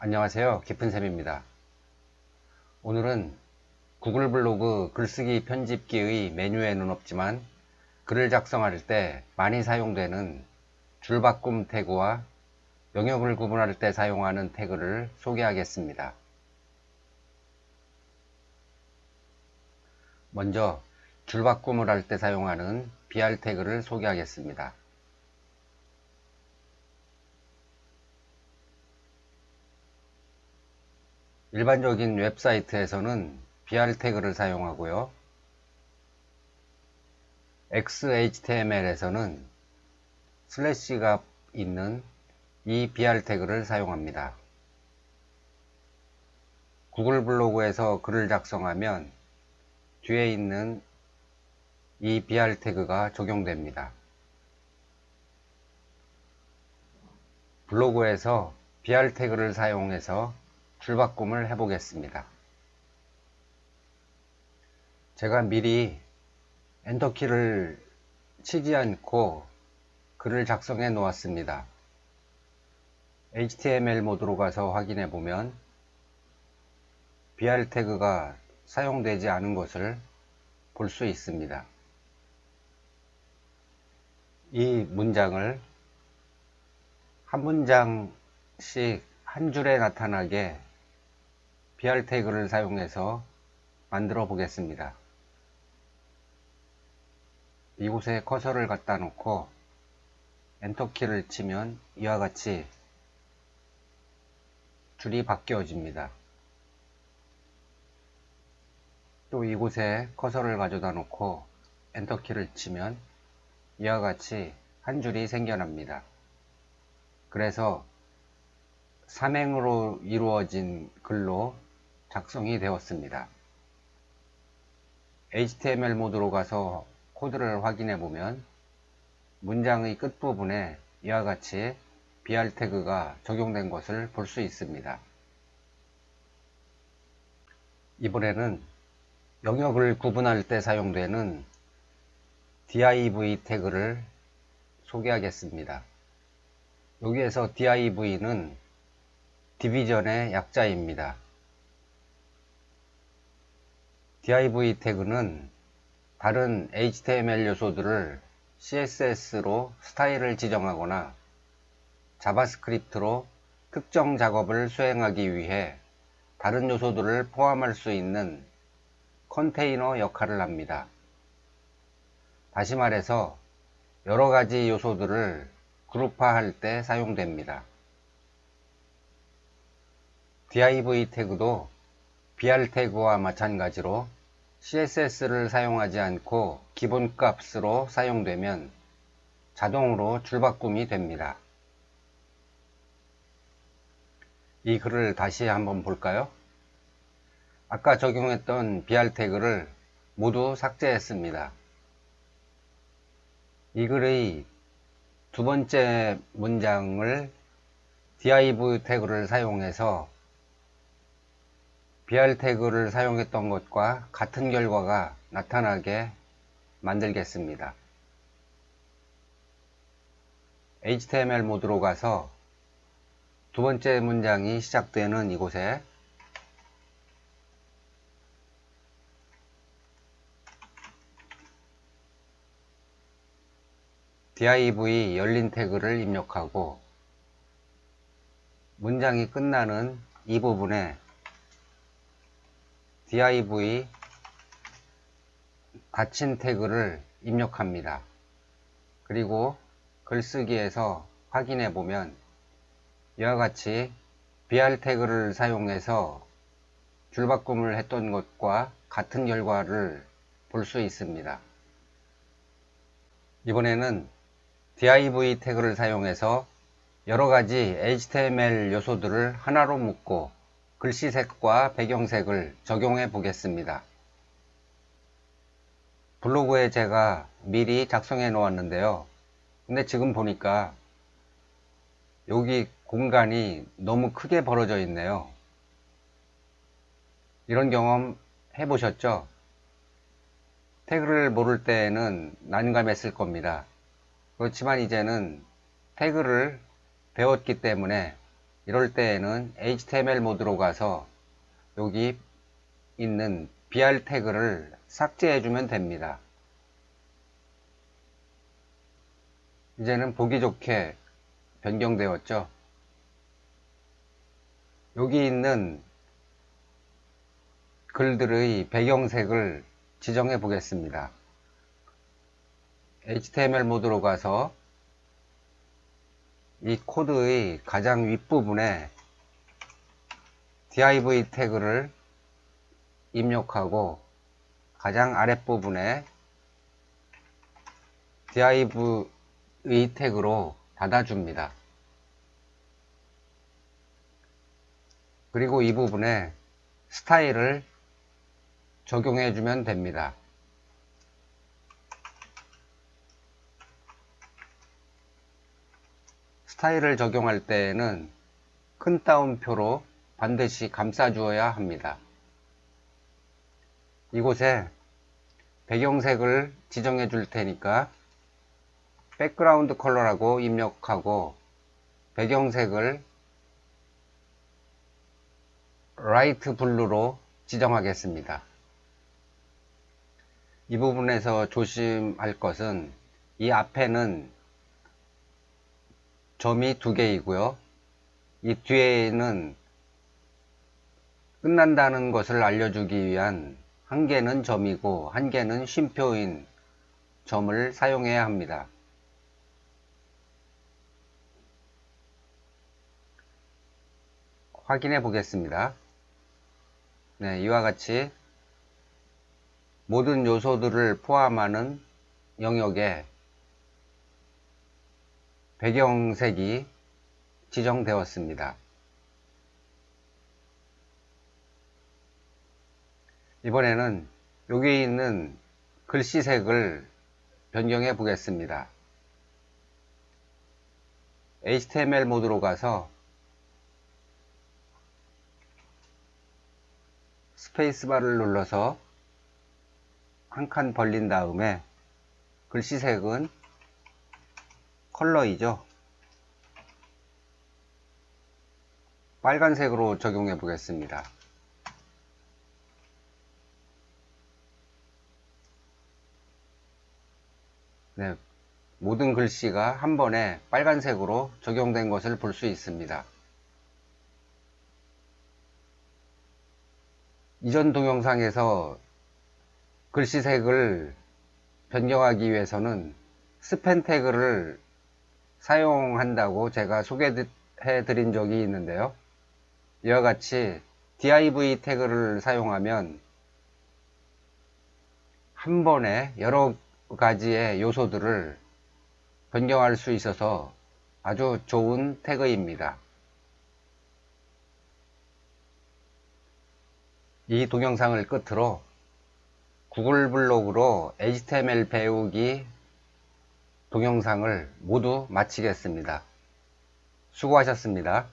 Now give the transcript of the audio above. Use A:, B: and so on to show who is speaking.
A: 안녕하세요. 깊은샘입니다. 오늘은 구글 블로그 글쓰기 편집기의 메뉴에는 없지만 글을 작성할 때 많이 사용되는 줄바꿈 태그와 영역을 구분할 때 사용하는 태그를 소개하겠습니다. 먼저 줄바꿈을 할 때 사용하는 BR 태그를 소개하겠습니다. 일반적인 웹사이트에서는 BR 태그를 사용하고요. XHTML에서는 슬래시가 있는 이 BR 태그를 사용합니다. 구글 블로그에서 글을 작성하면 뒤에 있는 이 BR 태그가 적용됩니다. 블로그에서 BR 태그를 사용해서 줄바꿈을 해보겠습니다. 제가 미리 엔터키를 치지 않고 글을 작성해 놓았습니다. HTML 모드로 가서 확인해 보면 BR 태그가 사용되지 않은 것을 볼 수 있습니다. 이 문장을 한 문장씩 한 줄에 나타나게 BR 태그를 사용해서 만들어 보겠습니다. 이곳에 커서를 갖다 놓고 엔터키를 치면 이와 같이 줄이 바뀌어집니다. 또 이곳에 커서를 가져다 놓고 엔터키를 치면 이와 같이 한 줄이 생겨납니다. 그래서 삼행으로 이루어진 글로 작성이 되었습니다. HTML 모드로 가서 코드를 확인해 보면 문장의 끝부분에 이와 같이 BR 태그가 적용된 것을 볼 수 있습니다. 이번에는 영역을 구분할 때 사용되는 div 태그를 소개하겠습니다. 여기에서 div는 디비전의 약자입니다. div 태그는 다른 HTML 요소들을 CSS로 스타일을 지정하거나 자바스크립트로 특정 작업을 수행하기 위해 다른 요소들을 포함할 수 있는 컨테이너 역할을 합니다. 다시 말해서 여러 가지 요소들을 그룹화할 때 사용됩니다. div 태그도 BR 태그와 마찬가지로 CSS를 사용하지 않고 기본값으로 사용되면 자동으로 줄바꿈이 됩니다. 이 글을 다시 한번 볼까요? 아까 적용했던 BR 태그를 모두 삭제했습니다. 이 글의 두 번째 문장을 div 태그를 사용해서 BR 태그를 사용했던 것과 같은 결과가 나타나게 만들겠습니다. HTML 모드로 가서 두 번째 문장이 시작되는 이곳에 div 열린 태그를 입력하고 문장이 끝나는 이 부분에 div 닫힌 태그를 입력합니다. 그리고 글쓰기에서 확인해 보면 이와 같이 BR 태그를 사용해서 줄바꿈을 했던 것과 같은 결과를 볼 수 있습니다. 이번에는 div 태그를 사용해서 여러가지 HTML 요소들을 하나로 묶고 글씨색과 배경색을 적용해 보겠습니다. 블로그에 제가 미리 작성해 놓았는데요. 근데 지금 보니까 여기 공간이 너무 크게 벌어져 있네요. 이런 경험 해보셨죠? 태그를 모를 때에는 난감했을 겁니다. 그렇지만 이제는 태그를 배웠기 때문에 이럴 때에는 HTML 모드로 가서 여기 있는 BR 태그를 삭제해 주면 됩니다. 이제는 보기 좋게 변경되었죠. 여기 있는 글들의 배경색을 지정해 보겠습니다. HTML 모드로 가서 이 코드의 가장 윗부분에 div 태그를 입력하고 가장 아랫부분에 div 태그로 닫아줍니다. 그리고 이 부분에 스타일을 적용해주면 됩니다. 스타일을 적용할 때에는 큰 따옴표로 반드시 감싸주어야 합니다. 이곳에 배경색을 지정해 줄 테니까 백그라운드 컬러라고 입력하고 배경색을 라이트 블루로 지정하겠습니다. 이 부분에서 조심할 것은 이 앞에는 점이 2개이고요. 이 뒤에는 끝난다는 것을 알려주기 위한 1개는 점이고 1개는 쉼표인 점을 사용해야 합니다. 확인해 보겠습니다. 네, 이와 같이 모든 요소들을 포함하는 영역에 배경색이 지정되었습니다. 이번에는 여기 있는 글씨색을 변경해 보겠습니다. HTML 모드로 가서 스페이스바를 눌러서 한 칸 벌린 다음에 글씨색은 컬러이죠. 빨간색으로 적용해 보겠습니다. 네, 모든 글씨가 한 번에 빨간색으로 적용된 것을 볼 수 있습니다. 이전 동영상에서 글씨색을 변경하기 위해서는 스펜 태그를 사용한다고 제가 소개해 드린 적이 있는데요. 이와 같이 div 태그를 사용하면 한 번에 여러 가지의 요소들을 변경할 수 있어서 아주 좋은 태그입니다. 이 동영상을 끝으로 구글 블록으로 HTML 배우기 동영상을 모두 마치겠습니다. 수고하셨습니다.